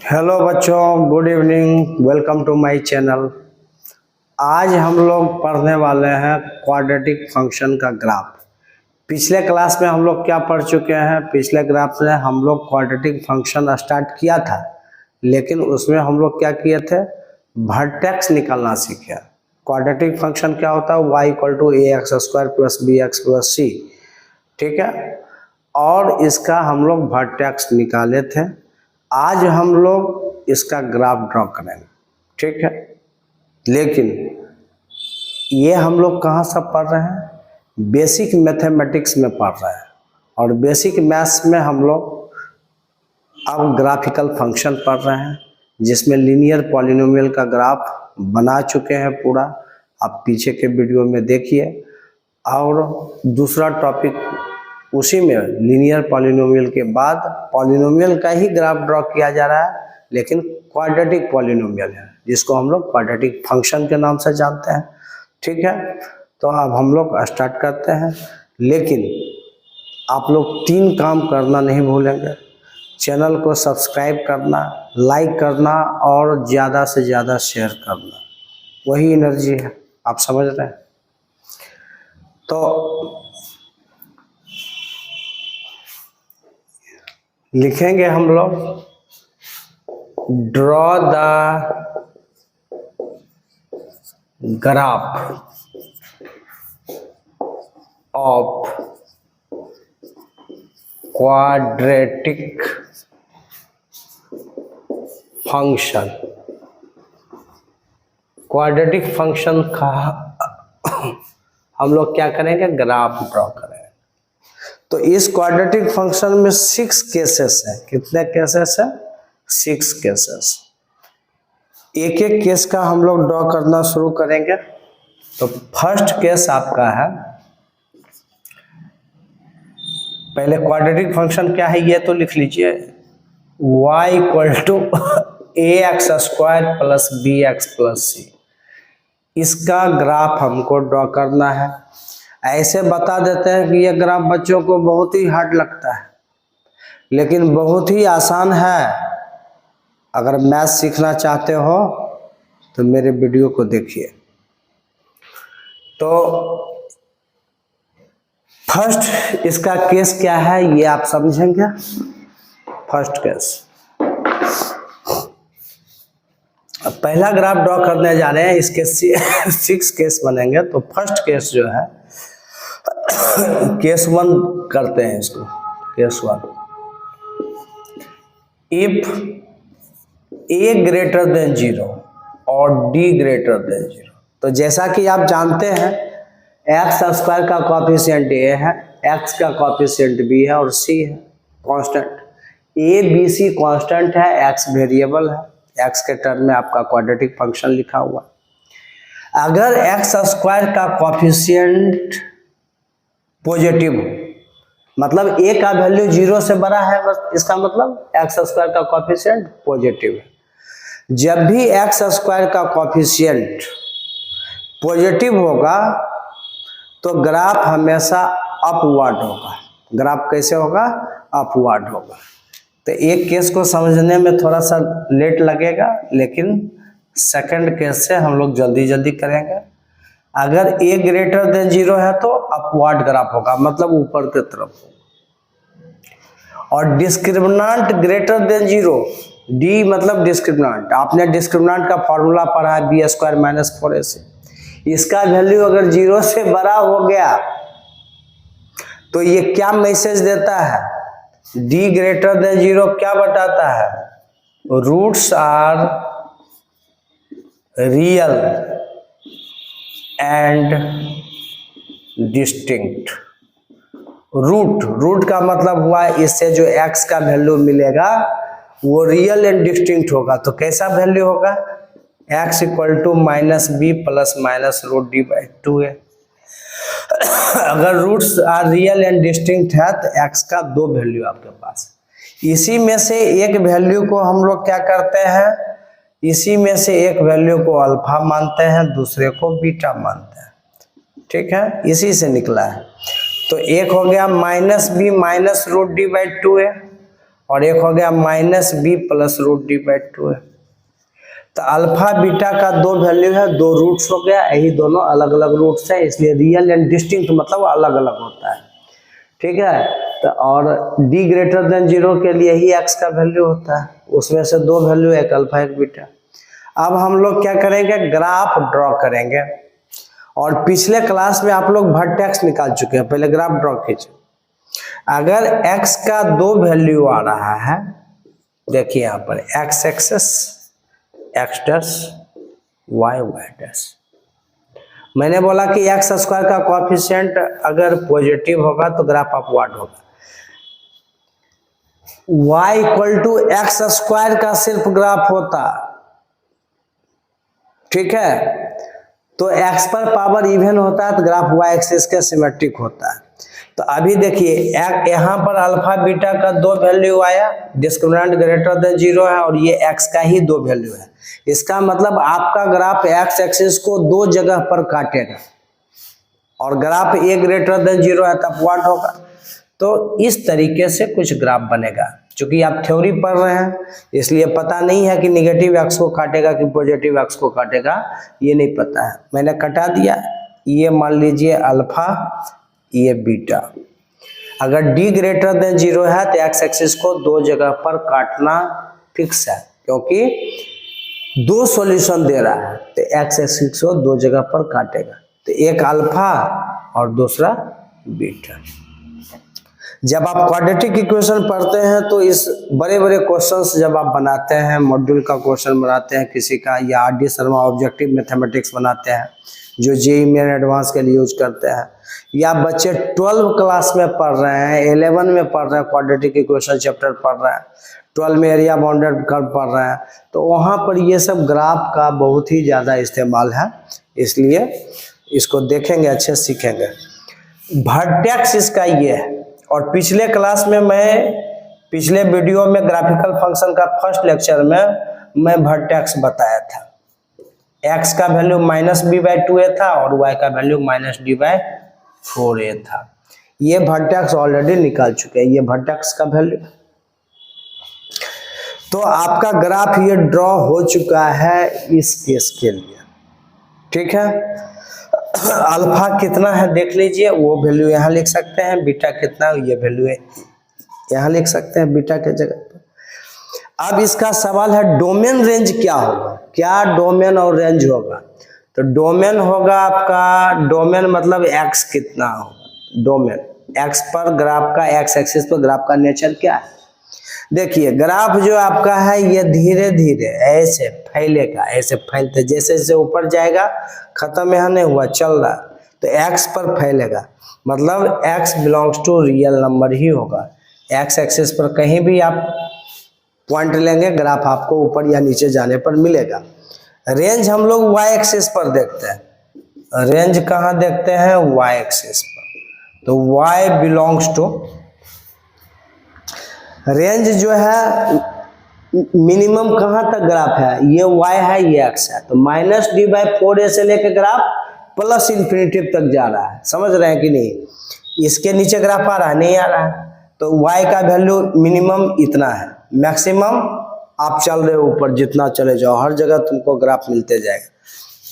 Hello बच्चों, good evening, welcome to my channel. आज हम लोग पढ़ने वाले हैं क्वाड्रेटिक फंक्शन का ग्राफ। पिछले क्लास में हम लोग क्या पढ़ चुके हैं? पिछले ग्राफ में हम लोग क्वाड्रेटिक फंक्शन स्टार्ट किया था, लेकिन उसमें हम लोग क्या किए थे? वर्टेक्स निकालना सीखे। क्वाड्रेटिक फंक्शन क्या होता है? y equal to a x square plus b x plus c, ठीक है। और इसका हम लोग वर्टेक्स निकाले थे। आज हम लोग इसका ग्राफ ड्रॉ करेंगे, ठीक है। लेकिन ये हम लोग कहाँ से पढ़ रहे हैं? बेसिक मैथमेटिक्स में पढ़ रहे हैं। और बेसिक मैथ्स में हम लोग अब ग्राफिकल फंक्शन पढ़ रहे हैं, जिसमें लीनियर पॉलिनोमियल का ग्राफ बना चुके हैं पूरा। आप पीछे के वीडियो में देखिए। और दूसरा टॉपिक उसी में लीनियर पॉलिनोमियल के बाद पॉलिनोमियल का ही ग्राफ ड्रॉ किया जा रहा है, लेकिन क्वाड्रेटिक पॉलिनोमियल है, जिसको हम लोग क्वाड्रेटिक फंक्शन के नाम से जानते हैं, ठीक है। तो अब हम लोग स्टार्ट करते हैं। लेकिन आप लोग 3 काम करना नहीं भूलेंगे। चैनल को सब्सक्राइब करना, लाइक करना और ज़्यादा से ज़्यादा शेयर करना। वही एनर्जी है, आप समझ रहे हैं। तो लिखेंगे हम लोग, draw the graph of quadratic function. Quadratic function का हम लोग क्या करेंगे? ग्राफ ड्रॉ करेंगे। तो इस क्वाड्रेटिक फंक्शन में 6 केसेस हैं। कितने केसेस हैं? 6 केसेस। एक एक केस का हम लोग ड्रॉ करना शुरू करेंगे। तो फर्स्ट केस आपका है, पहले क्वाड्रेटिक फंक्शन क्या है ये तो लिख लीजिए। y equal to a x square plus b x plus c. इसका ग्राफ हमको ड्रॉ करना है। ऐसे बता देते हैं कि ये ग्राफ बच्चों को बहुत ही हार्ड लगता है, लेकिन बहुत ही आसान है। अगर मैथ सीखना चाहते हो तो मेरे वीडियो को देखिए। तो फर्स्ट इसका केस क्या है ये आप समझेंगे। फर्स्ट केस, अब पहला ग्राफ ड्रॉ करने जा रहे हैं। इसके 6 केस बनेंगे। तो फर्स्ट केस जो है, केस 1 करते हैं इसको। Case 1, if a greater than 0 और d ग्रेटर देन 0। तो जैसा कि आप जानते हैं, एक्स स्क्वायर का कॉफिशिएंट a है, x का कॉफिशिएंट b है और c है constant. a b c constant है, x वेरिएबल है। x के टर्म में आपका क्वाड्रेटिक फंक्शन लिखा हुआ। अगर एक्स स्क्वायर का कॉफिशिएंट पॉजिटिव हो, मतलब a का वैल्यू 0 से बड़ा है, बस इसका मतलब एक्स स्क्वायर का कॉफिशिएंट पॉजिटिव है। जब भी एक्स स्क्वायर का कॉफिशिएंट पॉजिटिव होगा तो ग्राफ हमेशा अपवर्ड होगा। ग्राफ कैसे होगा? अपवर्ड होगा। तो एक केस को समझने में थोड़ा सा लेट लगेगा, लेकिन सेकंड केस से हम लोग जल्दी जल्दी करेंगे। अगर a ग्रेटर देन 0 है तो अपवर्ड ग्राफ होगा, मतलब ऊपर की तरफ होगा। और डिस्क्रिमिनेंट ग्रेटर देन 0, d मतलब डिस्क्रिमिनेंट। आपने डिस्क्रिमिनेंट का फॉर्मूला पढ़ा है, बी स्क्वायर माइनस 4ac। इसका वैल्यू अगर 0 से बड़ा हो गया तो ये क्या मैसेज देता है? d ग्रेटर देन 0 क्या बताता है? Roots are real and distinct. Root का मतलब हुआ इससे जो x का वैल्यू मिलेगा वो रियल एंड डिस्टिंक्ट होगा। तो कैसा वैल्यू होगा? x equal to minus B plus minus root D by 2 है। अगर roots are real and distinct है तो x का 2 वैल्यू आपके पास। इसी में से एक वैल्यू को हम लोग क्या करते हैं? इसी में से एक वैल्यू को अल्फा मानते हैं, दूसरे को बीटा मानते हैं, ठीक है। इसी से निकला है। तो एक हो गया minus B minus root D by 2 है, और एक हो गया minus B plus root D by 2 है। तो अल्फा बीटा का दो वैल्यू है, दो रूट्स हो गया, यही दोनों अलग अलग रूट्स है, इसलिए रियल एंड डिस्टिंक्ट मतलब अलग अलग होता है। ठीक है, तो और d ग्रेटर देन 0 के लिए ही x का वैल्यू होता है, उसमें से दो वैल्यू, एक अल्फा एक बीटा। अब हम लोग क्या करेंगे, ग्राफ ड्रॉ करेंगे। और पिछले क्लास में आप लोग वर्टेक्स निकाल चुके हैं, पहले ग्राफ ड्रॉ कीजिए। अगर x का दो वैल्यू आ रहा है, देखिए यहाँ पर x axis x dash y y dash, मैंने बोला कि एक्स स्क्वायर का कोएफिशिएंट अगर पॉजिटिव होगा तो ग्राफ अपवर्ड होगा। y equal to X square का सिर्फ ग्राफ होता, ठीक है, तो x पर पावर इवन होता है तो ग्राफ y एक्सिस के सिमेट्रिक होता है। तो अभी देखिए यहाँ पर अल्फा बीटा का दो वैल्यू आया, डिस्क्रिमिनेंट ग्रेटर देन 0 है, और ये x का ही दो वैल्यू है। इसका मतलब आपका ग्राफ x एक्सिस को दो जगह पर काटेगा, और ग्राफ a ग्रेटर देन 0 है तब अपवर्ड होगा। तो इस तरीके से कुछ ग्राफ बनेगा। क्योंकि आप थ्योरी पढ़ रहे हैं इसलिए पता नहीं है कि निगेटिव एक्स को काटेगा कि पॉजिटिव एक्स को काटेगा, ये नहीं पता है, मैंने कटा दिया। ये मान लीजिए अल्फा, ये बीटा। अगर d ग्रेटर देन 0 है तो एक्स एक्सिस को दो जगह पर काटना फिक्स है, क्योंकि दो सॉल्यूशन दे रहा है तो एक्स एक्सिस को दो जगह पर काटेगा। तो एक अल्फा और दूसरा बीटा। जब आप क्वाड्रेटिक इक्वेशन पढ़ते हैं तो इस बड़े बड़े क्वेश्चंस जब आप बनाते हैं, मॉड्यूल का क्वेश्चन बनाते हैं किसी का, या R D Sharma objective mathematics बनाते हैं जो जेईई मेन एडवांस के लिए यूज करते हैं, या बच्चे 12 क्लास में पढ़ रहे हैं, 11 में पढ़ रहे हैं, क्वाड्रेटिक इक्वेशन चैप्टर पढ़ रहे हैं, 12 में एरिया बाउंडेड कर्व पढ़ रहे हैं, तो वहाँ पर ये सब ग्राफ का बहुत ही ज़्यादा इस्तेमाल है, इसलिए इसको देखेंगे, अच्छे सीखेंगे। वर्टेक्स इसका ये है। और पिछले क्लास में पिछले वीडियो में ग्राफिकल फंक्शन का फर्स्ट लेक्चर में मैं वर्टेक्स बताया था। x का value minus B by 2a था और y का value minus D by 4a था। ये वर्टेक्स ऑलरेडी निकाल चुके हैं, ये वर्टेक्स का वैल्यू। तो आपका ग्राफ ये ड्रॉ हो चुका है इस केस के लिए, ठीक है। अल्फा कितना है देख लीजिए, वो वैल्यू यहाँ लिख सकते हैं, बीटा कितना है ये वैल्यू है यहाँ लिख सकते हैं बीटा के जगह पर। अब इसका सवाल है डोमेन रेंज क्या होगा, क्या डोमेन और रेंज होगा। तो डोमेन होगा आपका, डोमेन मतलब एक्स कितना होगा, डोमेन एक्स पर ग्राफ का, एक्स एक्सिस पर ग्राफ का नेचर क्या है। देखिए ग्राफ जो आपका है ये धीरे धीरे ऐसे फैलेगा, ऐसे फैलते जैसे जैसे ऊपर जाएगा, खत्म यहाँ नहीं हुआ, चल रहा, तो एक्स पर फैलेगा, मतलब x belongs to real number ही होगा। एक्स एक्सिस पर कहीं भी आप पॉइंट लेंगे ग्राफ आपको ऊपर या नीचे जाने पर मिलेगा। रेंज हम लोग वाई एक्सिस पर देखते हैं, रेंज कहाँ देखते हैं, वाई एक्सिस पर। तो वाई बिलोंग्स टू, रेंज जो है मिनिमम कहाँ तक ग्राफ है, ये y है ये x है, तो माइनस डी बाई 4a से लेकर ग्राफ प्लस इन्फिनिटी तक जा रहा है, समझ रहे हैं कि नहीं। इसके नीचे ग्राफ आ रहा है, नहीं आ रहा है, तो y का वैल्यू मिनिमम इतना है, मैक्सिमम आप चल रहे हो ऊपर, जितना चले जाओ हर जगह तुमको ग्राफ मिलते जाएगा।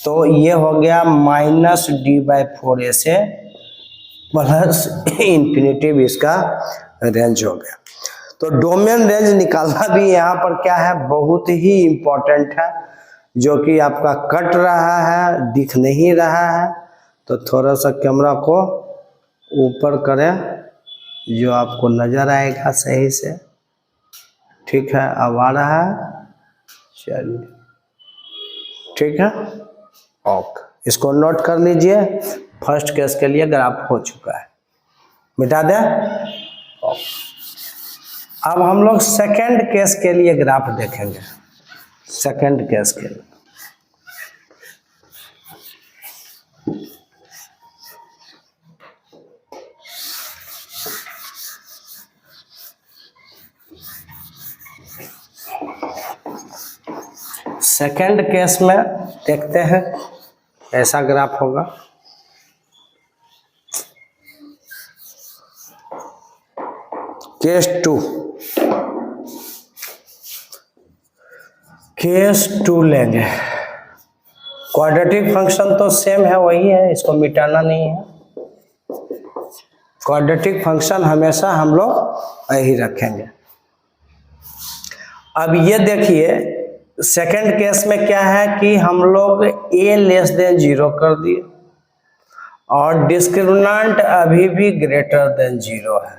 तो ये हो गया माइनस डी बाई 4a से प्लस इन्फिनिटी, इसका रेंज हो गया। तो डोमेन रेंज निकालना भी यहाँ पर क्या है, बहुत ही इम्पोर्टेंट है, जो कि आपका कट रहा है, दिख नहीं रहा है, तो थोड़ा सा कैमरा को ऊपर करें जो आपको नजर आएगा सही से, ठीक है। अब आ रहा है, चलिए ठीक है, ओके, इसको नोट कर लीजिए। फर्स्ट केस के लिए ग्राफ हो चुका है, मिटा दें, ओके। अब हम लोग सेकंड केस के लिए ग्राफ देखेंगे, सेकंड केस के लिए। सेकंड केस में देखते हैं ऐसा ग्राफ होगा। केस 2, केस 2 लेंगे। क्वाड्रेटिक फंक्शन तो सेम है, वही है, इसको मिटाना नहीं है। क्वाड्रेटिक फंक्शन हमेशा हम लोग यही रखेंगे। अब ये देखिए सेकंड केस में क्या है कि हम लोग a लेस देन 0 कर दिए और डिस्क्रिमिनेंट अभी भी ग्रेटर देन 0 है।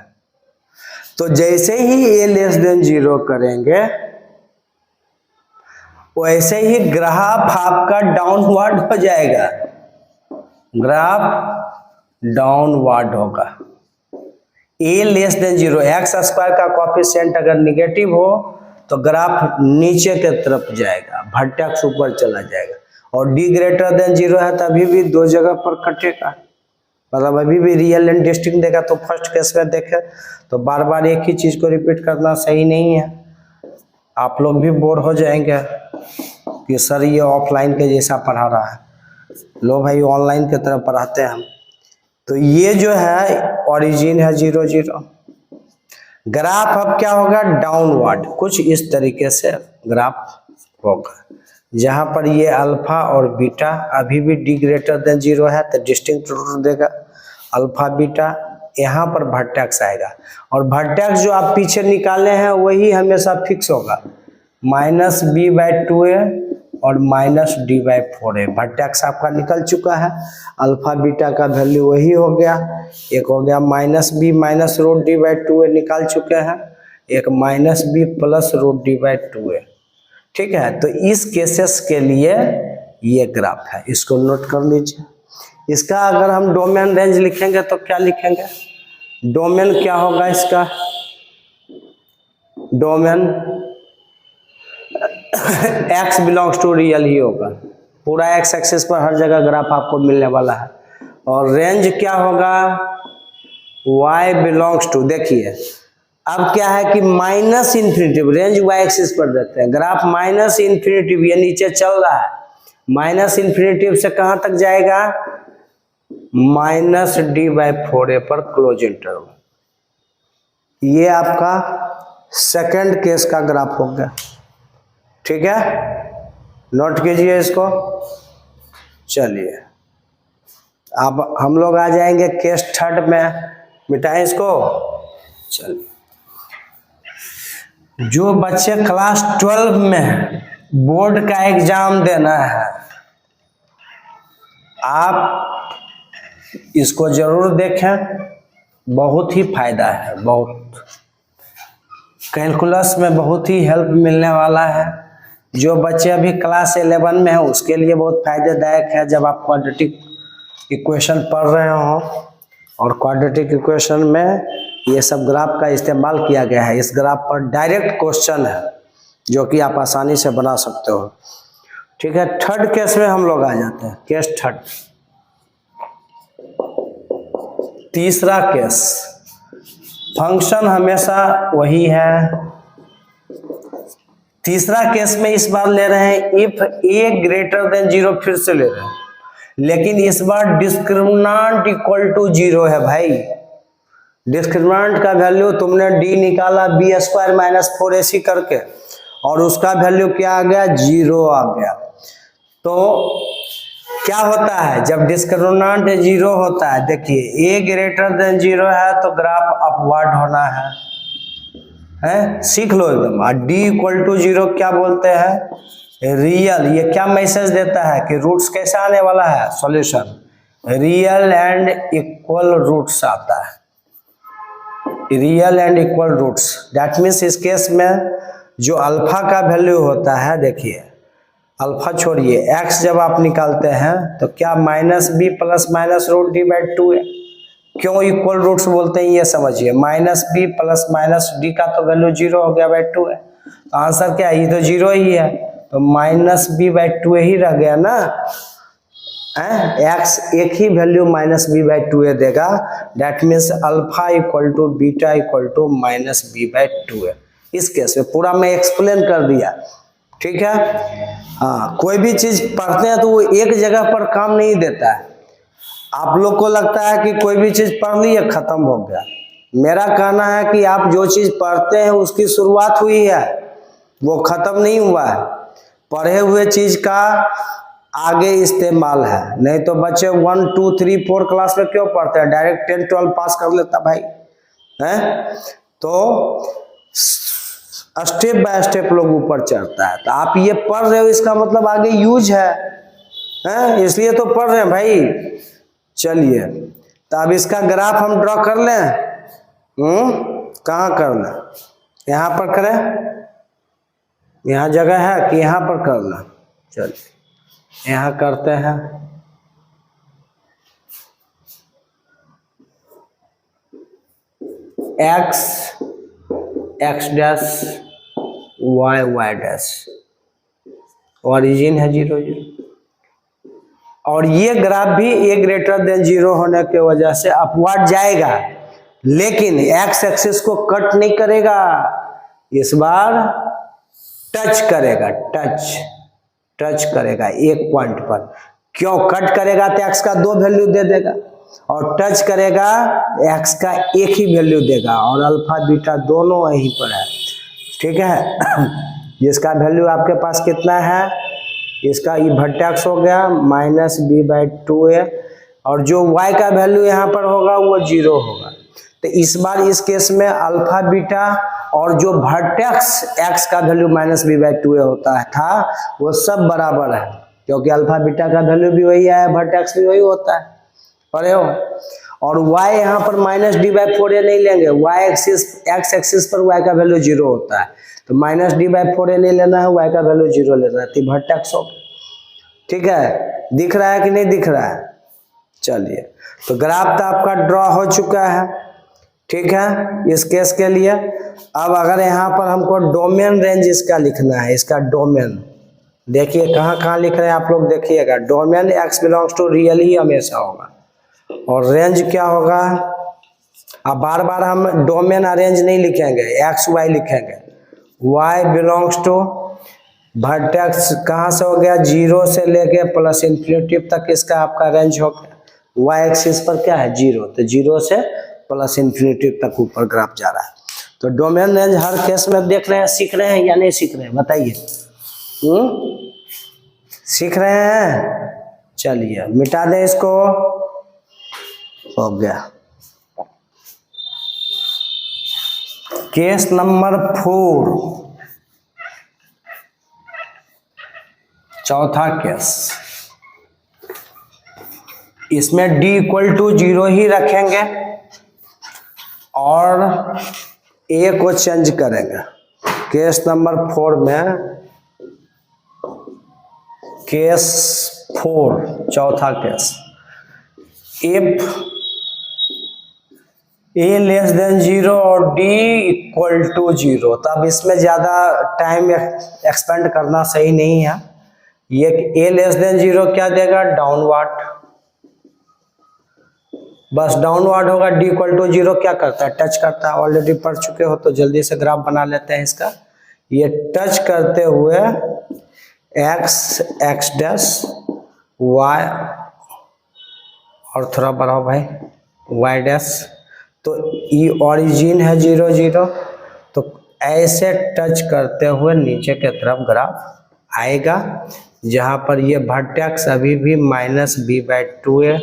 तो जैसे ही a लेस देन 0 करेंगे वैसे ही ग्राफ आपका डाउनवर्ड हो जाएगा, ग्राफ डाउनवर्ड होगा। a less than 0, x square का कोफिशिएंट अगर निगेटिव हो तो ग्राफ नीचे के तरफ जाएगा, वर्टेक्स ऊपर चला जाएगा। और d ग्रेटर देन 0 है तो अभी भी दो जगह पर कटेगा, मतलब अभी भी रियल एंड डिस्टिंक्ट देगा। तो फर्स्ट केस में देखे तो बार बार एक ही चीज को रिपीट करना सही नहीं है, आप लोग भी बोर हो जाएंगे कि सर ये ऑफलाइन के जैसा पढ़ा रहा है। लो भाई ऑनलाइन की तरह पढ़ाते हैं हम। तो ये जो है ओरिजिन है 0 0। ग्राफ अब क्या होगा, डाउनवर्ड, कुछ इस तरीके से ग्राफ होगा, जहां पर ये अल्फा और बीटा अभी भी d ग्रेटर देन 0 है तो डिस्टिंक्ट रूट देगा अल्फा बीटा, यहाँ पर वर्टेक्स आएगा और वर्टेक्स जो आप पीछे निकाले हैं वही हमेशा फिक्स होगा, -b/2a और -d/4a। वर्टेक्स आपका निकल चुका है, अल्फा बीटा का वैल्यू वही हो गया, एक हो गया -b माइनस रूट d/2a निकाल चुके हैं, एक -b प्लस रूट d/2a। ठीक है, तो इस केसेस के लिए ये ग्राफ है, इसको नोट कर लीजिए। इसका अगर हम डोमेन रेंज लिखेंगे तो क्या लिखेंगे, डोमेन क्या होगा इसका, domain x belongs to real ही होगा, पूरा x एक्सिस पर हर जगह ग्राफ आपको मिलने वाला है। और रेंज क्या होगा, y बिलोंग्स टू, देखिए अब क्या है कि -इन्फिनिटिव, रेंज y एक्सिस पर देखते हैं, ग्राफ -इन्फिनिटिव ये नीचे चल रहा है, -इन्फिनिटिव से कहां तक जाएगा, -d/4a पर क्लोज इंटरवल। ये आपका सेकंड केस का ग्राफ हो गया। ठीक है, नोट कीजिए इसको। चलिए अब हम लोग आ जाएंगे केस थर्ड में, मिटाएं इसको। चलिए, जो बच्चे क्लास 12 में बोर्ड का एग्जाम देना है आप इसको जरूर देखें, बहुत ही फायदा है, बहुत कैलकुलस में बहुत ही हेल्प मिलने वाला है। जो बच्चे अभी क्लास 11 में है उसके लिए बहुत फायदेदायक है, जब आप क्वाड्रेटिक इक्वेशन पढ़ रहे हो और क्वाड्रेटिक इक्वेशन में ये सब ग्राफ का इस्तेमाल किया गया है। इस ग्राफ पर डायरेक्ट क्वेश्चन है जो कि आप आसानी से बना सकते हो। ठीक है, थर्ड केस में हम लोग आ जाते हैं, केस थर्ड, तीसरा केस। फंक्शन हमेशा वही है। तीसरा केस में इस बार ले रहे हैं इफ a ग्रेटर देन 0, फिर से ले रहे हैं, लेकिन इस बार डिस्क्रिमिनेंट इक्वल टू 0 है भाई। डिस्क्रिमिनेंट का वैल्यू तुमने d निकाला b² माइनस 4ac करके और उसका वैल्यू क्या आ गया, 0 आ गया। तो क्या होता है जब डिस्क्रिमिनेंट 0 होता है, देखिए a ग्रेटर देन 0 है तो ग्राफ अपवर्ड होना है, सीख लो एकदम। और d इक्वल टू 0 क्या बोलते हैं, रियल। ये क्या मैसेज देता है कि रूट्स कैसा आने वाला है, solution real and equal roots आता है, real and equal roots. That means इस केस में जो अल्फा का वैल्यू होता है, देखिए अल्फा छोड़िए, x जब आप निकालते हैं तो क्या -b plus minus root d/2a। क्यों इक्वल रूट्स बोलते हैं ये समझिए, -b प्लस माइनस d का तो वैल्यू 0 हो गया /2 है, तो आंसर क्या है, ये तो 0 ही है, तो -b/2a ही रह गया ना। x एक ही वैल्यू -b/2a देगा, that means alpha equal to beta equal to -b/2a। इस केस में पूरा मैं एक्सप्लेन कर दिया। ठीक है, हाँ, कोई भी चीज पढ़ते हैं तो वो एक जगह पर काम नहीं देता है। आप लोग को लगता है कि कोई भी चीज पढ़ ली है खत्म हो गया, मेरा कहना है कि आप जो चीज पढ़ते हैं उसकी शुरुआत हुई है, वो खत्म नहीं हुआ है। पढ़े हुए चीज का आगे इस्तेमाल है, नहीं तो बच्चे 1 2 3 4 क्लास में क्यों पढ़ते हैं, डायरेक्ट 10 12 पास कर लेता भाई है। तो स्टेप बाय स्टेप लोग ऊपर चढ़ता है। तो आप ये पढ़ रहे हो इसका मतलब आगे यूज है, इसलिए तो पढ़ रहे हैं भाई। चलिए तो अब इसका ग्राफ हम ड्रॉ कर लें। कहाँ करना, यहाँ पर करें, यहाँ जगह है कि यहाँ पर करना। चलिए यहाँ करते हैं। x x dash y y dash, origin है 0 0, और ये ग्राफ भी a ग्रेटर देन 0 होने की वजह से अपवर्ड जाएगा, लेकिन x एक्सिस को कट नहीं करेगा, इस बार टच करेगा, टच करेगा एक पॉइंट पर। क्यों कट करेगा, तो x का 2 वैल्यू दे देगा, और टच करेगा x का 1 ही वैल्यू देगा, और अल्फा बीटा दोनों यहीं पर है। ठीक है जिसका वैल्यू आपके पास कितना है, इसका ये वर्टेक्स हो गया -b/2a, और जो y का वैल्यू यहाँ पर होगा वो 0 होगा। तो इस बार इस केस में अल्फा बीटा और जो वर्टेक्स x का वैल्यू -b/2a होता है था, वो सब बराबर है, क्योंकि अल्फा बीटा का वैल्यू भी वही है, वर्टेक्स भी वही होता है, पढ़े हो। और y यहाँ पर -d/4a नहीं लेंगे, x एक्सिस पर y का वैल्यू 0 होता है, तो -d/4a नहीं लेना है, y का वैल्यू 0 लेना है, तो वर्टेक्स हो। ठीक है, दिख रहा है कि नहीं दिख रहा है। चलिए तो ग्राफ तो आपका ड्रॉ हो चुका है। ठीक है, इस केस के लिए अब अगर यहाँ पर हमको डोमेन रेंज इसका लिखना है, इसका डोमेन देखिए कहाँ लिख रहे हैं आप लोग, देखिएगा domain x belongs to real ही हमेशा होगा, और रेंज क्या होगा। अब बार बार हम डोमेन अरेंज नहीं लिखेंगे, x y लिखेंगे, y बिलोंग्स टू वर्टेक्स कहाँ से हो गया, 0 से लेके प्लस इन्फिनिटी तक इसका आपका रेंज हो गया। y एक्सिस पर क्या है 0, तो 0 से प्लस इन्फिनिटी तक ऊपर ग्राफ जा रहा है। तो डोमेन रेंज हर केस में देख रहे हैं, सीख रहे हैं या नहीं सीख रहे हैं बताइए। सीख रहे हैं। चलिए मिटा दें इसको, हो गया। केस नंबर 4, चौथा केस, इसमें d = 0 ही रखेंगे और a को चेंज करेंगे। केस नंबर 4 में, केस 4 चौथा केस, इफ a < 0 और d = 0, तब इसमें ज्यादा टाइम एक्सपेंड करना सही नहीं है। ये a < 0 क्या देगा, डाउनवर्ड, बस डाउनवर्ड होगा। d = 0 क्या करता है, टच करता है, ऑलरेडी पढ़ चुके हो तो जल्दी से ग्राफ बना लेते हैं इसका। ये टच करते हुए x डैश y, और थोड़ा बढ़ाओ भाई, y डैश, तो ये ओरिजिन है 0 0, तो ऐसे टच करते हुए नीचे के तरफ ग्राफ आएगा, जहां पर ये वर्टेक्स अभी भी -b/2a,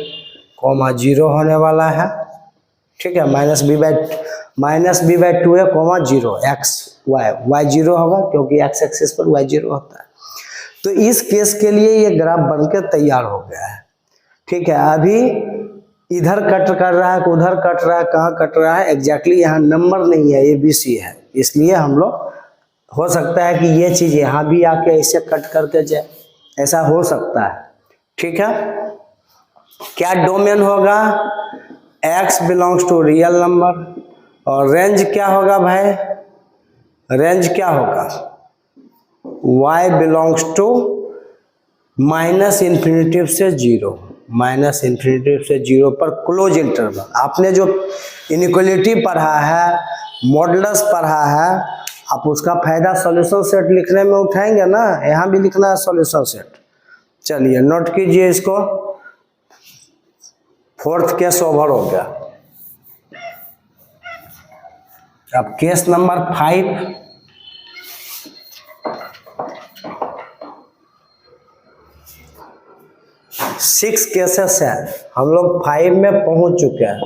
0 होने वाला है। ठीक है, -b/2a, 0 x y 0 होगा, क्योंकि x एक्सिस पर y 0 होता है। तो इस केस के लिए ये ग्राफ बनकर तैयार हो गया है। ठीक है, अभी इधर कट कर रहा है, उधर कट रहा है, कहाँ कट रहा है एग्जैक्टली यहाँ नंबर नहीं है, ABC है, इसलिए हम लोग, हो सकता है कि ये चीज यहाँ भी आके ऐसे कट करके जाए, ऐसा हो सकता है। ठीक है, क्या डोमेन होगा, x belongs to real number, और रेंज क्या होगा भाई, रेंज क्या होगा, y बिलोंग्स टू -∞ से 0, -∞ से 0 पर क्लोज इंटरवल। आपने जो इनइक्वालिटी पढ़ा है, मॉडुलस पढ़ा है, आप उसका फायदा सॉल्यूशन सेट लिखने में उठाएंगे ना, यहाँ भी लिखना है सॉल्यूशन सेट। चलिए नोट कीजिए इसको, 4th केस ओवर हो गया। अब केस नंबर 5, 6 केसेस है, हम लोग 5 में पहुंच चुके हैं।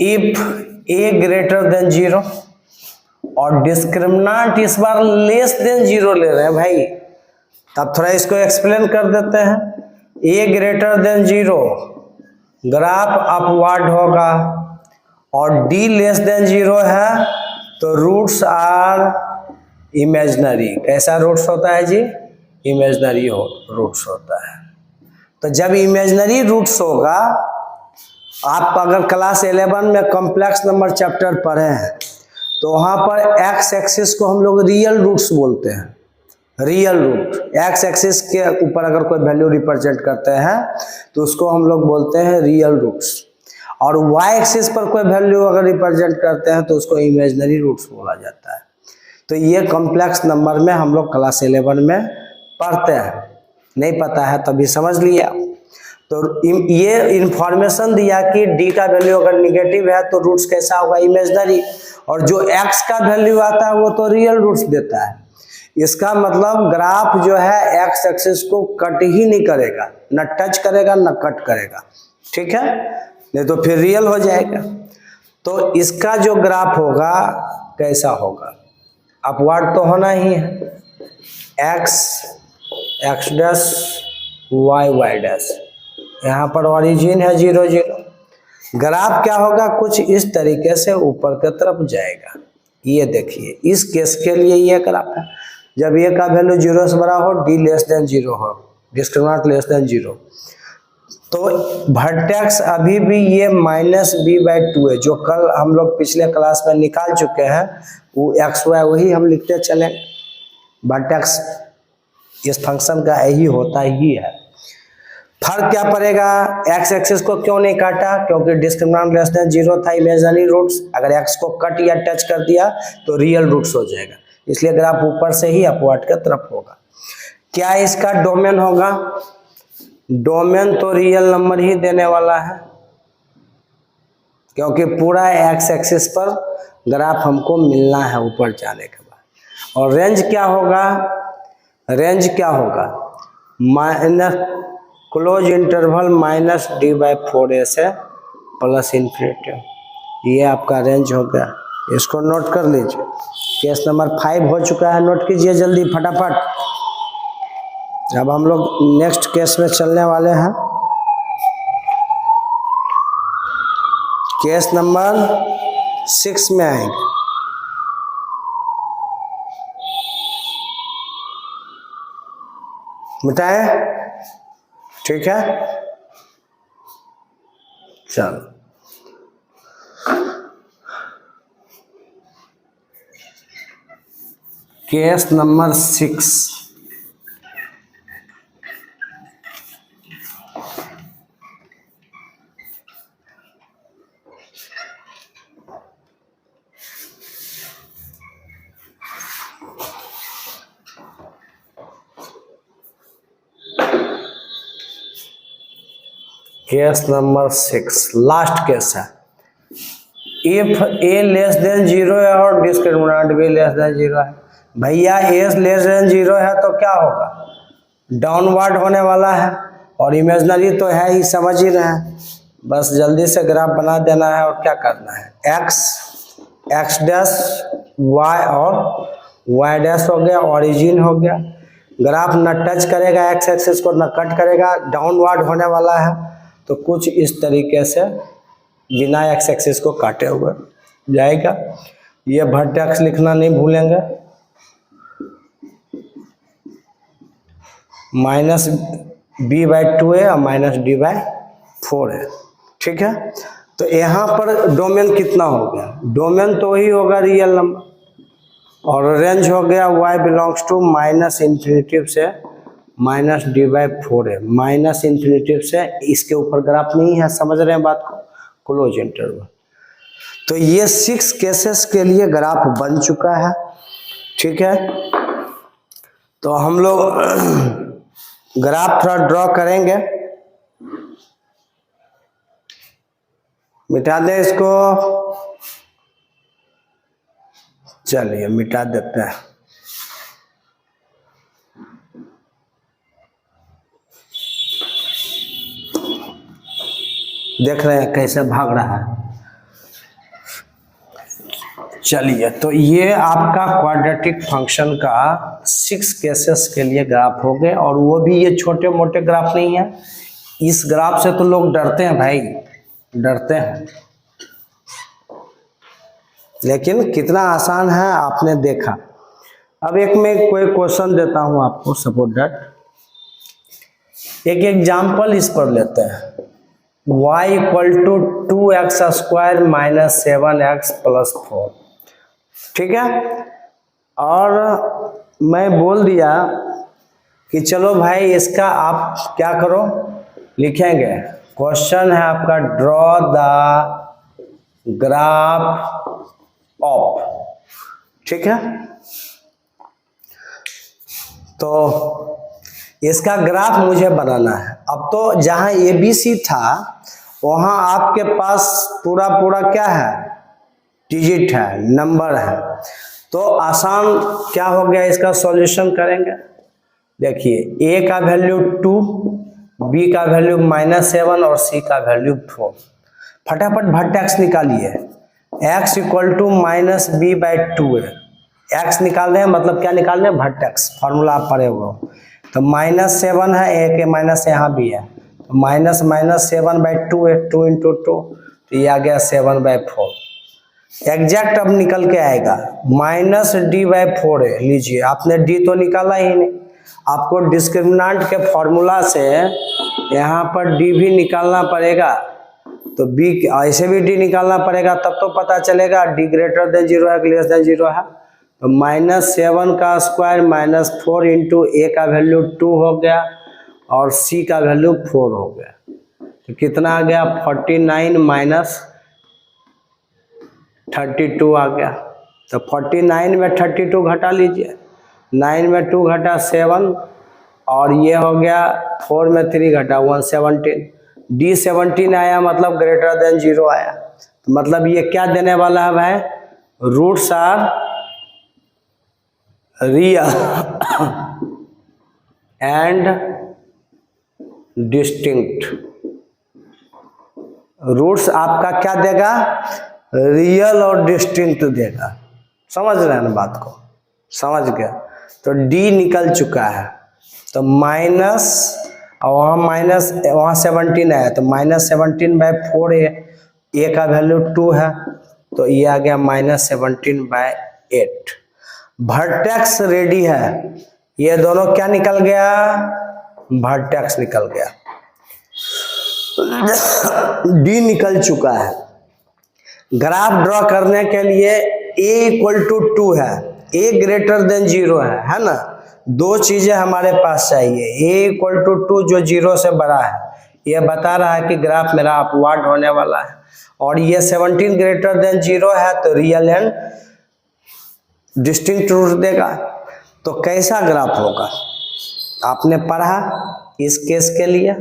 इफ ए ग्रेटर देन 0 और डिस्क्रिमिनेंट इस बार लेस देन 0 ले रहे हैं भाई, तब थोड़ा इसको एक्सप्लेन कर देते हैं। ए ग्रेटर देन 0 ग्राफ अपवर्ड होगा और डी लेस देन 0 है तो रूट्स आर इमेजिनरी। कैसा रूट्स होता है जी? इमेजिनरी रूट्स होता है। तो जब इमेजिनरी रूट्स होगा, आप अगर क्लास 11 में कॉम्प्लेक्स नंबर चैप्टर पढ़े हैं तो वहाँ पर एक्स एक्सिस को हम लोग रियल रूट्स बोलते हैं। रियल रूट, एक्स एक्सिस के ऊपर अगर कोई वैल्यू रिप्रेजेंट करते हैं तो उसको हम लोग बोलते हैं रियल रूट्स, और वाई एक्सिस पर कोई वैल्यू अगर रिप्रेजेंट करते हैं तो उसको इमेजिनरी रूट्स बोला जाता है। तो ये कॉम्प्लेक्स नंबर में हम लोग क्लास 11 में पढ़ते हैं, नहीं पता है तभी समझ लिया। तो ये इंफॉर्मेशन दिया कि डी का वैल्यू अगर निगेटिव है तो रूट्स कैसा होगा? इमेजिनरी, और जो एक्स का वैल्यू आता है वो तो रियल रूट्स देता है। इसका मतलब ग्राफ जो है एक्स एक्सिस को कट ही नहीं करेगा, न टच करेगा न कट करेगा, ठीक है, नहीं तो फिर रियल हो जाएगा। तो इसका जो ग्राफ होगा कैसा होगा? अपवर्ड तो होना ही है, X X dash Y Y dash, यहाँ पर ओरिजिन है 0 0। ग्राफ क्या होगा? कुछ इस तरीके से ऊपर की तरफ जाएगा। ये देखिए, इस केस के लिए ये ग्राफ है। जब ये का वैल्यू 0 से बड़ा हो, डी लेस देन 0 हो, डिस्क्रिमिनेंट लेस देन 0, तो वर्टेक्स अभी भी ये -b/2 है, जो कल हम लोग पिछले क्लास में निकाल चुके हैं। वो एक्स वाई वही हम लिखते चले। वर्टेक्स इस फंक्शन का यही होता ही है। फर्क क्या पड़ेगा? एक्स एक्सिस को क्यों नहीं काटा? क्योंकि डिस्क्रिमिनेंट लेस देन 0 था, इमेजिनरी रूट्स। अगर एक्स को कट या टच कर दिया तो रियल रूट्स हो जाएगा, इसलिए ग्राफ ऊपर से ही अपवर्ड की तरफ होगा। क्या इसका डोमेन होगा? डोमेन तो रियल नंबर ही देने वाला है, क्योंकि पूरा एक्स एक्सिस पर ग्राफ हमको मिलना है ऊपर जाने के बाद। और रेंज क्या होगा? रेंज क्या होगा? माइनस क्लोज इंटरवल -d/4a से प्लस इन्फिनिटी। ये आपका रेंज हो गया, इसको नोट कर लीजिए। केस नंबर 5 हो चुका है, नोट कीजिए जल्दी फटाफट। अब हम लोग नेक्स्ट केस में चलने वाले हैं। केस नंबर 6 में आएंगे। मिटाए, ठीक है, चलो। Case number 6, case number 6 last case है। इफ ए लेस देन 0 है और डिस्क्रिमिनेंट भी लेस देन 0 है। भैया ए लेस देन 0 है तो क्या होगा? डाउनवर्ड होने वाला है, और इमेजिनरी तो है ही, समझ ही रहे हैं। बस जल्दी से ग्राफ बना देना है, और क्या करना है? एक्स एक्स डैश वाई और वाई डैश हो गया, ओरिजिन हो गया। ग्राफ न टच करेगा एक्स एक्सिस को, न कट करेगा, डाउनवर्ड होने वाला है। तो कुछ इस तरीके से बिना एक्स एक्सिस को काटे हुए जाएगा। ये वर्टेक्स लिखना नहीं भूलेंगे, -b/2 है और -d/4 है, ठीक है। तो यहाँ पर डोमेन कितना हो गया? डोमेन तो ही होगा रियल नंबर, और रेंज हो गया y बिलोंग्स टू -इन्फिनिटी से -d/4 है। -इन्फिनिटी से इसके ऊपर ग्राफ नहीं है, समझ रहे हैं बात को? Close interval. तो ये 6 केसेस के लिए ग्राफ बन चुका है, ठीक है। तो हम लोग ग्राफ थोड़ा ड्रॉ करेंगे, मिटा दें इसको, चलिए मिटा देते हैं। देख रहे हैं कैसे भाग रहा है। चलिए, तो ये आपका क्वाड्रेटिक फंक्शन का 6 केसेस के लिए ग्राफ हो गए, और वो भी ये छोटे मोटे ग्राफ नहीं है। इस ग्राफ से तो लोग डरते हैं भाई, डरते हैं, लेकिन कितना आसान है आपने देखा। अब एक मैं कोई क्वेश्चन देता हूं आपको, सपोज दैट एक एग्जाम्पल इस पर लेते हैं, y equal to 2x square minus 7x plus 4, ठीक है। और मैं बोल दिया कि चलो भाई इसका आप क्या करो, लिखेंगे। क्वेश्चन है आपका, ड्रॉ द ग्राफ ऑफ, ठीक है। तो इसका ग्राफ मुझे बनाना है। अब तो जहां ABC था वहां आपके पास पूरा पूरा क्या है, डिजिट है, नंबर है। तो आसान क्या हो गया, इसका सॉल्यूशन करेंगे। देखिए, A का वैल्यू 2, B का वैल्यू -7 और C का वैल्यू 4। फटाफट वर्टेक्स निकालिए। x इक्वल टू -b/2 है। x निकाल रहे हैं, मतलब क्या निकाल रहे हैं, वर्टेक्स। फॉर्मूला आप पढ़े हो। तो -7 है, एक माइनस यहाँ भी है, तो -7/2 है, 2 × 2, तो ये आ गया 7/4। एग्जैक्ट अब निकल के आएगा, -d/4 है। लीजिए, आपने d तो निकाला ही नहीं, आपको डिस्क्रिमिनेंट के फॉर्मूला से यहाँ पर d भी निकालना पड़ेगा। तो b ऐसे भी d निकालना पड़ेगा, तब तो पता चलेगा d ग्रेटर देन 0 है कि लेस देन 0 है। तो -7 का स्क्वायर -4 इंटू A का वैल्यू 2 हो गया और C का वैल्यू 4 हो गया। तो कितना आ गया, 49 माइनस 32 आ गया। तो 49 में 32 घटा लीजिए, 9 में 2 घटा 7, और ये हो गया 4 में 3 घटा 117। D17 आया, मतलब ग्रेटर देन 0 आया। तो मतलब ये क्या देने वाला है भाई, roots are real and distinct. Roots आपका क्या देगा, रियल और डिस्टिंक्ट देगा। समझ रहे हैं ना बात को, समझ गया। तो D निकल चुका है, तो माइनस, और वहाँ 17 आया, तो -17/4 है। A का वैल्यू 2 है, तो ये आ गया -17/8। वर्टेक्स रेडी है, ये दोनों क्या निकल गया, वर्टेक्स निकल गया। D निकल चुका है। ग्राफ ड्रॉ करने के लिए A इक्वल टू 2 है, A ग्रेटर देन 0 है ना। दो चीजें हमारे पास चाहिए, A इक्वल टू 2 जो 0 से बड़ा है, ये बता रहा है कि ग्राफ मेरा अपवर्ड होने वाला है, और ये 17 ग्रेटर देन 0 है, तो रियल एंड डिस्टिंक्ट रूट देगा। तो कैसा ग्राफ होगा, आपने पढ़ा। इस केस के लिए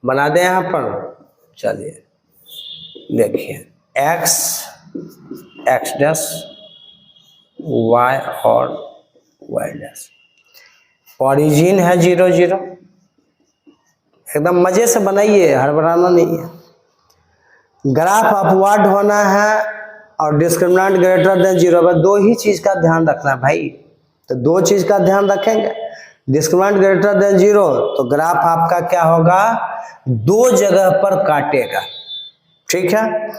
बना दे यहाँ पर। चलिए देखिए, x डैश, y और y डैश। ओरिजिन है 0 0, एकदम मजे से बनाइए, हड़बड़ाना नहीं है। ग्राफ अपवर्ड होना है और डिस्क्रिमिनेंट ग्रेटर देन 0, बस दो ही चीज का ध्यान रखना है भाई। तो दो चीज का ध्यान रखेंगे, डिस्क्रिमिनेंट ग्रेटर देन 0, तो ग्राफ आपका क्या होगा, दो जगह पर काटेगा, ठीक है।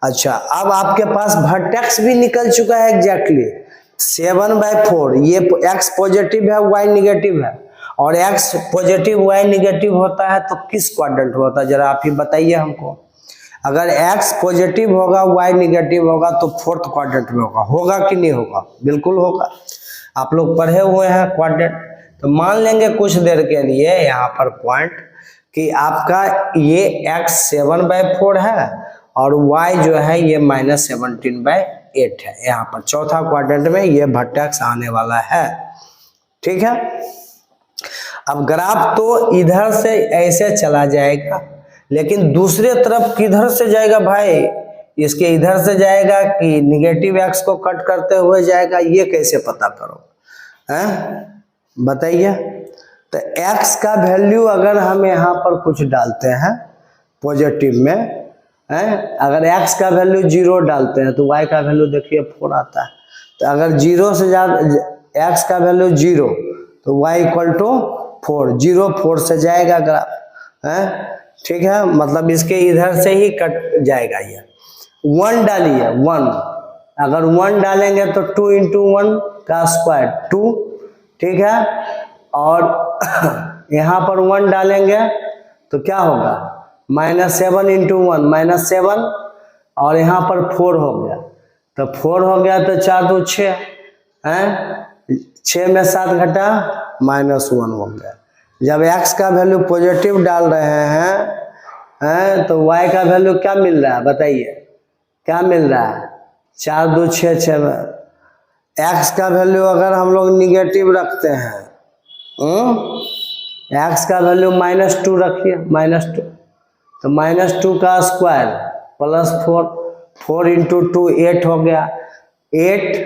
अच्छा, अब आपके पास वर्टेक्स भी निकल चुका है एग्जैक्टली 7/4। ये x पॉजिटिव है, y निगेटिव है, और x पॉजिटिव y निगेटिव होता है तो किस क्वाड्रेंट में होता है, जरा आप ही बताइए हमको। अगर x पॉजिटिव होगा, y निगेटिव होगा, तो 4th क्वाड्रेंट में होगा कि नहीं होगा, बिल्कुल होगा। आप लोग पढ़े हुए हैं क्वाड्रेंट। तो मान लेंगे कुछ देर के लिए यहाँ पर पॉइंट कि आपका ये x 7/4 है और y जो है ये -17/8 है। यहाँ पर चौथा क्वाड्रेंट में ये वर्टेक्स आने वाला है, ठीक है। अब ग्राफ तो इधर से ऐसे चला जाएगा, लेकिन दूसरे तरफ किधर से जाएगा भाई, इसके इधर से जाएगा कि निगेटिव x को कट करते हुए जाएगा, ये कैसे पता करो, हैं बताइए। तो x का वैल्यू अगर हम यहाँ पर कुछ डालते हैं पॉजिटिव में, अगर x का वैल्यू 0 डालते हैं तो y का वैल्यू देखिए 4 आता है। तो अगर 0 से ज़्यादा x का वैल्यू 0 तो y इक्वल टू 4, 0 4 से जाएगा ग्राफ है। ठीक है, मतलब इसके इधर से ही कट जाएगा। ये 1 डालिए 1, अगर 1 डालेंगे तो 2 इंटू 1 का स्क्वायर 2, ठीक है। और यहाँ पर 1 डालेंगे तो क्या होगा, -7 इंटू 1 -7, और यहाँ पर 4 हो गया, तो 4 हो गया तो 4 2 6 है, 6 में 7 घटा -1 हो गया। जब x का वैल्यू पॉजिटिव डाल रहे हैं तो y का वैल्यू क्या मिल रहा है बताइए, क्या मिल रहा है, 4 2 6 6 में। x का वैल्यू अगर हम लोग निगेटिव रखते हैं, x का वैल्यू -2 रखिए, -2, तो -2 का स्क्वायर +4, 4 इंटू 2 8 हो गया, 8,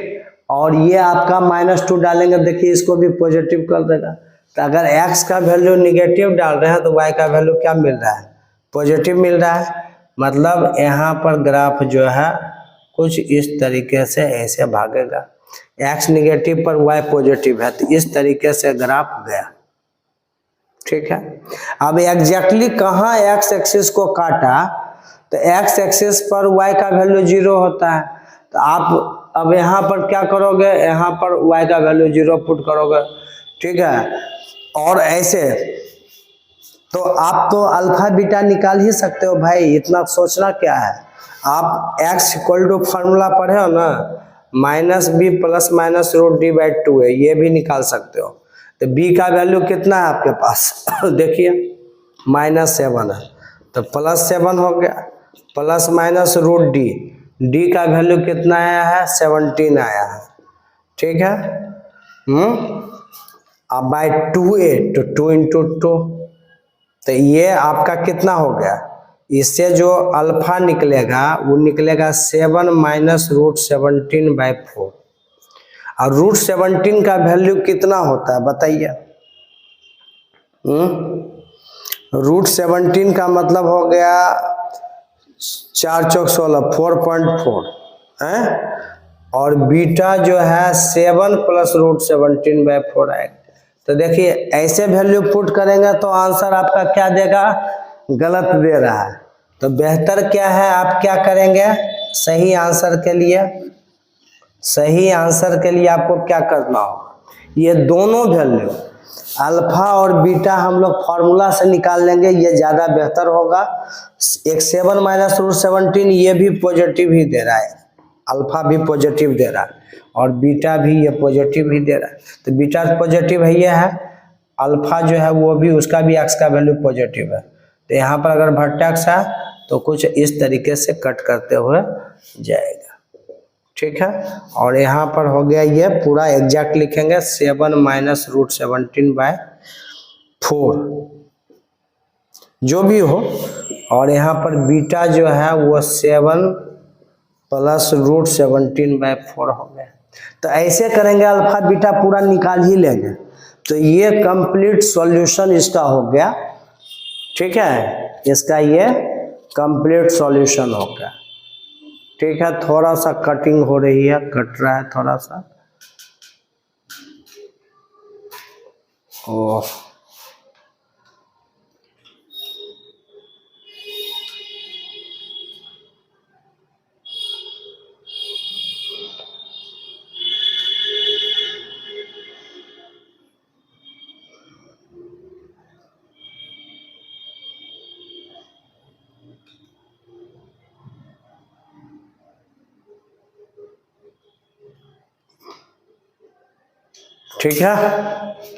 और ये आपका -2 डालेंगे, देखिए इसको भी पॉजिटिव कर देगा। तो अगर x का वैल्यू निगेटिव डाल रहे हैं तो y का वैल्यू क्या मिल रहा है, पॉजिटिव मिल रहा है। मतलब यहाँ पर ग्राफ जो है कुछ इस तरीके से ऐसे भागेगा, x निगेटिव पर y पॉजिटिव है, तो इस तरीके से ग्राफ गया। ठीक है, अब एग्जैक्टली कहाँ x एक्सिस को काटा, तो x एक्सिस पर y का वैल्यू 0 होता है, तो आप अब यहाँ पर क्या करोगे, यहाँ पर y का वैल्यू 0 पुट करोगे। ठीक है, और ऐसे तो आप तो अल्फा बीटा निकाल ही सकते हो भाई, इतना सोचना क्या है। आप x इक्वल टू फार्मूला पढ़े हो ना, -b ± √d/2 है, ये भी निकाल सकते हो। तो b का वैल्यू कितना है आपके पास देखिए -7 है, तो +7 हो गया, ± √d, का वैल्यू कितना आया है, 17 आया है। ठीक है, अब बाय 2a, तो 2 इंटू 2, तो ये आपका कितना हो गया, इससे जो अल्फा निकलेगा वो निकलेगा 7 - √17/4, और √17 का वैल्यू कितना होता है बताइए। √17 का मतलब हो गया 4 चौक 16, 4.4 है, और बीटा जो है 7 + √17/4 आएगा। तो देखिए ऐसे वैल्यू पुट करेंगे तो आंसर आपका क्या देगा, गलत दे रहा है। तो बेहतर क्या है, आप क्या करेंगे, सही आंसर के लिए आपको क्या करना होगा, ये दोनों वैल्यू अल्फा और बीटा हम लोग फार्मूला से निकाल लेंगे, ये ज़्यादा बेहतर होगा। एक 7 - √17 ये भी पॉजिटिव ही दे रहा है, अल्फा भी पॉजिटिव दे रहा है और बीटा भी ये पॉजिटिव ही दे रहा है। तो बीटा पॉजिटिव है, ये है, अल्फा जो है वो भी, उसका भी x का वैल्यू पॉजिटिव है। तो यहाँ पर अगर वर्टेक्स है तो कुछ इस तरीके से कट करते हुए जाएगा। ठीक है, और यहाँ पर हो गया, ये पूरा एग्जैक्ट लिखेंगे 7 - √17/4 जो भी हो, और यहाँ पर बीटा जो है वो 7 + √17/4 हो गया। तो ऐसे करेंगे, अल्फा बीटा पूरा निकाल ही लेंगे। तो ये कंप्लीट सॉल्यूशन इसका हो गया। ठीक है, इसका ये कंप्लीट सॉल्यूशन हो गया। ठीक है, थोड़ा सा कटिंग हो रही है, कट रहा है थोड़ा सा। ओह, ठीक है,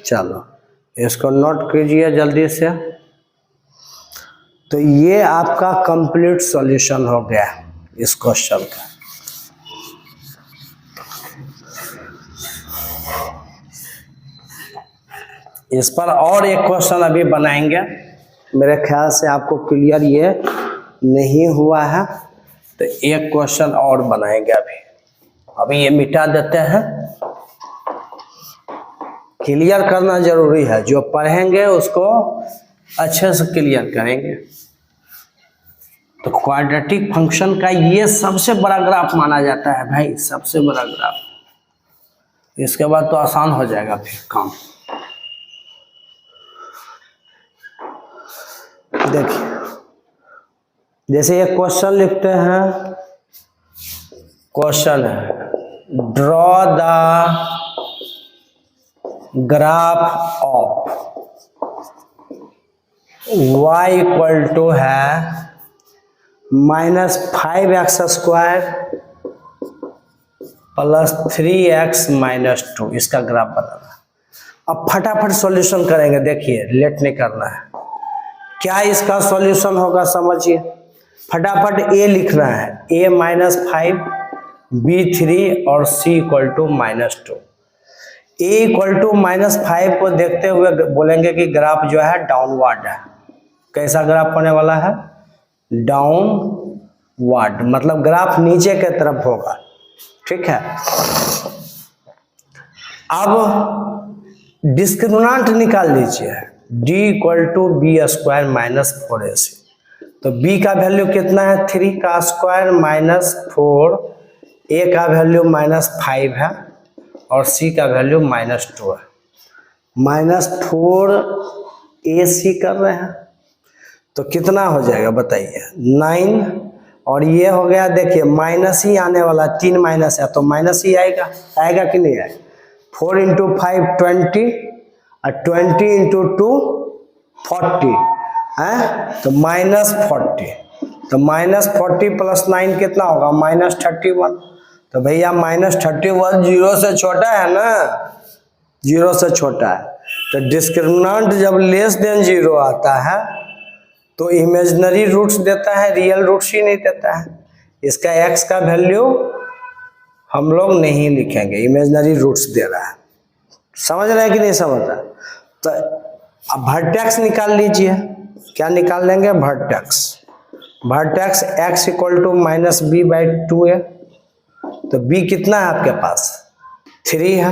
चलो इसको नोट कीजिए जल्दी से। तो ये आपका कंप्लीट सॉल्यूशन हो गया इस क्वेश्चन का। इस पर और एक क्वेश्चन अभी बनाएंगे, मेरे ख्याल से आपको क्लियर ये नहीं हुआ है, तो एक क्वेश्चन और बनाएंगे। अभी ये मिटा देते हैं, क्लियर करना जरूरी है, जो पढ़ेंगे उसको अच्छे से क्लियर करेंगे। तो क्वाड्रेटिक फंक्शन का ये सबसे बड़ा ग्राफ माना जाता है भाई, सबसे बड़ा ग्राफ। इसके बाद तो आसान हो जाएगा फिर काम। देखिए जैसे एक क्वेश्चन लिखते हैं, क्वेश्चन है draw the graph of y equal to है -5x² प्लस 3x माइनस 2, इसका ग्राफ बनाना। अब फटाफट सॉल्यूशन करेंगे। देखिए लेट नहीं करना है। क्या इसका सॉल्यूशन होगा समझिए। फटाफट a लिखना है, a -5 b3 और c equal to -2। a equal to -5 को देखते हुए बोलेंगे कि ग्राफ जो है डाउनवर्ड है। कैसा ग्राफ होने वाला है? डाउनवर्ड, मतलब ग्राफ नीचे के तरफ होगा। ठीक है, अब डिस्क्रिमिनेंट निकाल लीजिए, d equal to b² minus 4ac। तो b का वैल्यू कितना है? 3 का स्क्वायर माइनस 4, a का वैल्यू -5 है और c का वैल्यू -2 है। -4 ac कर रहे हैं तो कितना हो जाएगा बताइए? 9। और ये हो गया, देखिए माइनस ही आने वाला, 3 माइनस है तो माइनस ही आएगा। आएगा कि नहीं आएगा? 4 × 5 20 और 20 × 2 40 है, तो -40। तो -40 प्लस 9 कितना होगा? -31। तो भैया -31 जीरो से छोटा है ना, जीरो से छोटा है। तो डिस्क्रिमिनेंट जब लेस देन जीरो आता है तो इमेजिनरी रूट्स देता है, रियल रूट्स ही नहीं देता है। इसका x का वैल्यू हम लोग नहीं लिखेंगे, इमेजिनरी रूट्स दे रहा है। समझ रहे हैं कि नहीं समझ रहा? तो अब वर्टेक्स निकाल लीजिए। क्या निकाल लेंगे? Vertex. Vertex x equal to -b/2 है। तो b कितना है आपके पास? 3 है।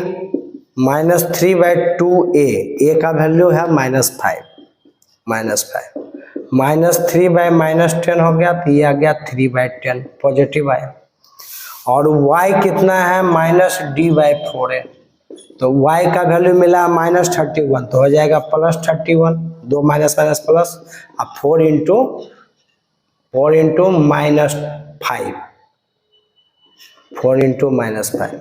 -3/2a, a का वैल्यू है -5, -3/-10 हो गया तो ये आ गया 3/10 पॉजिटिव आया। और y कितना है? -d/4 है। तो y का वैल्यू मिला -31, तो हो जाएगा +31, 2 माइनस माइनस प्लस, अब 4 × -5, 4 × -5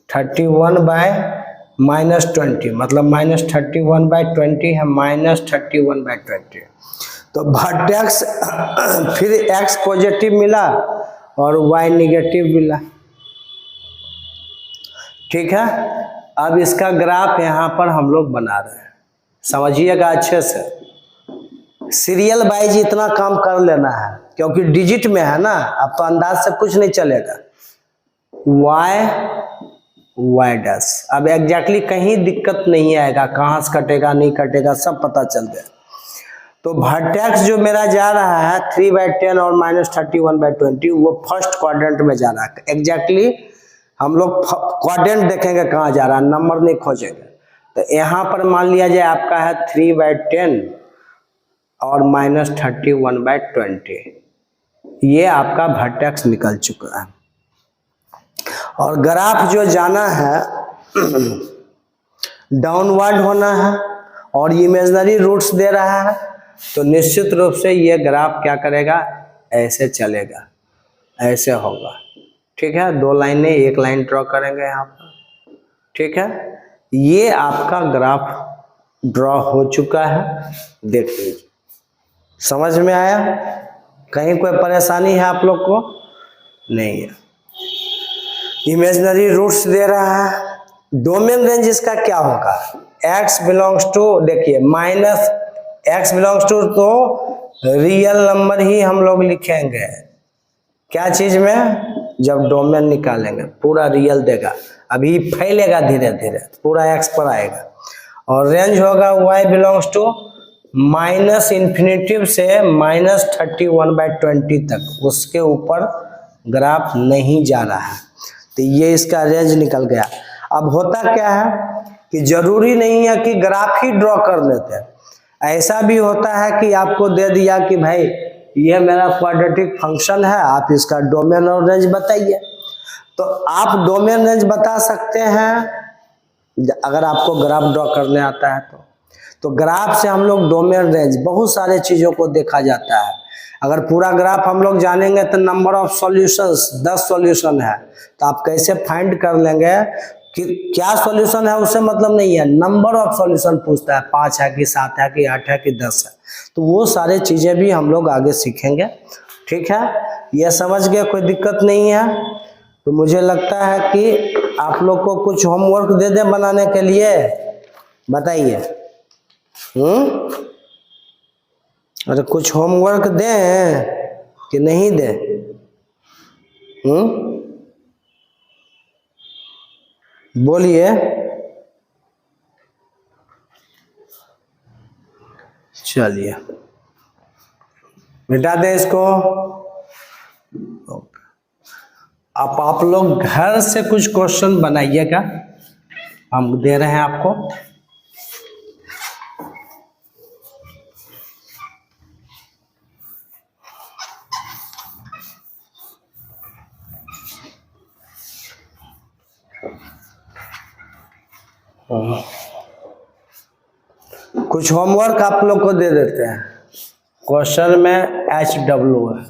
31/-20, मतलब -31/20 है, -31/20। तो वर्टेक्स फिर x पॉजिटिव मिला और y निगेटिव मिला। ठीक है, अब इसका ग्राफ यहाँ पर हम लोग बना रहे हैं, समझिएगा अच्छे से। सीरियल वाइज इतना काम कर लेना है क्योंकि डिजिट में है ना, अब तो अंदाज से कुछ नहीं चलेगा। y डैश, अब एग्जैक्टली कहीं दिक्कत नहीं आएगा, कहाँ से कटेगा नहीं कटेगा सब पता चल जाए। तो वर्टेक्स जो मेरा जा रहा है 3/10 और -31/20, वो फर्स्ट क्वाड्रेंट में जा रहा है। एग्जैक्टली हम लोग क्वाड्रेंट देखेंगे कहाँ जा रहा है, नंबर नहीं खोजेंगे। तो यहाँ पर मान लिया जाए आपका है 3/10 और -31/20, ये आपका वर्टेक्स निकल चुका है। और ग्राफ जो जाना है डाउनवर्ड होना है और इमेजिनरी रूट्स दे रहा है, तो निश्चित रूप से ये ग्राफ क्या करेगा? ऐसे चलेगा, ऐसे होगा। ठीक है, 2 लाइनें, 1 लाइन ड्रॉ करेंगे यहाँ पर। ठीक है, ये आपका ग्राफ ड्रॉ हो चुका है, देख लीजिए। समझ में आया? कहीं कोई परेशानी है आप लोग को? नहीं है। इमेजिनरी रूट्स दे रहा है। डोमेन रेंज इसका क्या होगा? x बिलोंग्स टू, देखिए x बिलोंग्स टू, तो रियल नंबर ही हम लोग लिखेंगे। क्या चीज में? जब डोमेन निकालेंगे पूरा रियल देगा, अभी फैलेगा धीरे धीरे, पूरा x पर आएगा। और रेंज होगा y बिलोंग्स टू -∞ से -31/20 तक, उसके ऊपर ग्राफ नहीं जा रहा है, तो ये इसका रेंज निकल गया। अब होता क्या है कि जरूरी नहीं है कि ग्राफ ही ड्रॉ कर लेते हैं, ऐसा भी होता है कि आपको दे दिया कि भाई ये मेरा क्वाड्रेटिक फंक्शन है, आप इसका डोमेन और रेंज बताइए। तो आप डोमेन रेंज बता सकते हैं अगर आपको ग्राफ ड्रॉ करने आता है तो ग्राफ से हम लोग डोमेन रेंज बहुत सारे चीजों को देखा जाता है। अगर पूरा ग्राफ हम लोग जानेंगे तो नंबर ऑफ सॉल्यूशंस 10 सॉल्यूशन है, तो आप कैसे फाइंड कर लेंगे कि क्या सॉल्यूशन है, उससे मतलब नहीं है, नंबर ऑफ सॉल्यूशन पूछता है, 5 है कि 7 है कि 8 है कि 10 है। तो वो सारे चीजें भी हम लोग आगे सीखेंगे। ठीक है, ये समझ गए, कोई दिक्कत नहीं है। तो मुझे लगता है कि आप लोग को कुछ होमवर्क दे दे बनाने के लिए, बताइए। अरे कुछ होमवर्क दें कि नहीं दें? बोलिए। चलिए मिटा दे इसको। अब आप लोग घर से कुछ क्वेश्चन बनाइएगा, हम दे रहे हैं आपको। कुछ होमवर्क आप लोग को दे देते हैं। क्वेश्चन में HW है,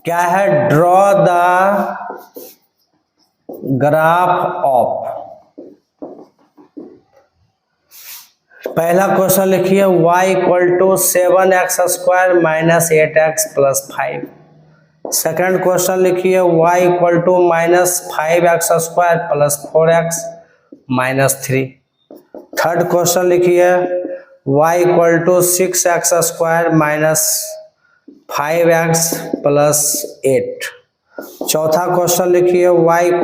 क्या है? Draw the graph of. पहला क्वेश्चन लिखिए y = 7x² - 8x + 5। Second question लिखिए y = -5x² + 4x - 3। Third question लिखिए y = 6x² - 5x + 8। चौथा क्वेश्चन लिखिए y =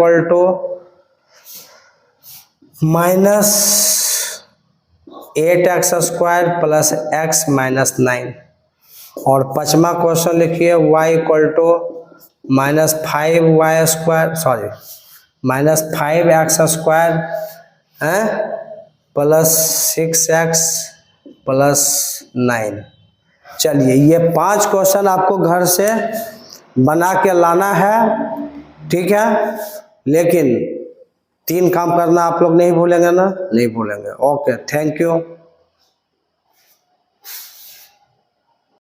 -8x² + x - 9। और पांचवा क्वेश्चन लिखिए y = -5x² + 6x + 9। चलिए ये 5 क्वेश्चन आपको घर से बना के लाना है। ठीक है, लेकिन 3 काम करना आप लोग नहीं भूलेंगे ना? नहीं भूलेंगे। Okay, thank you.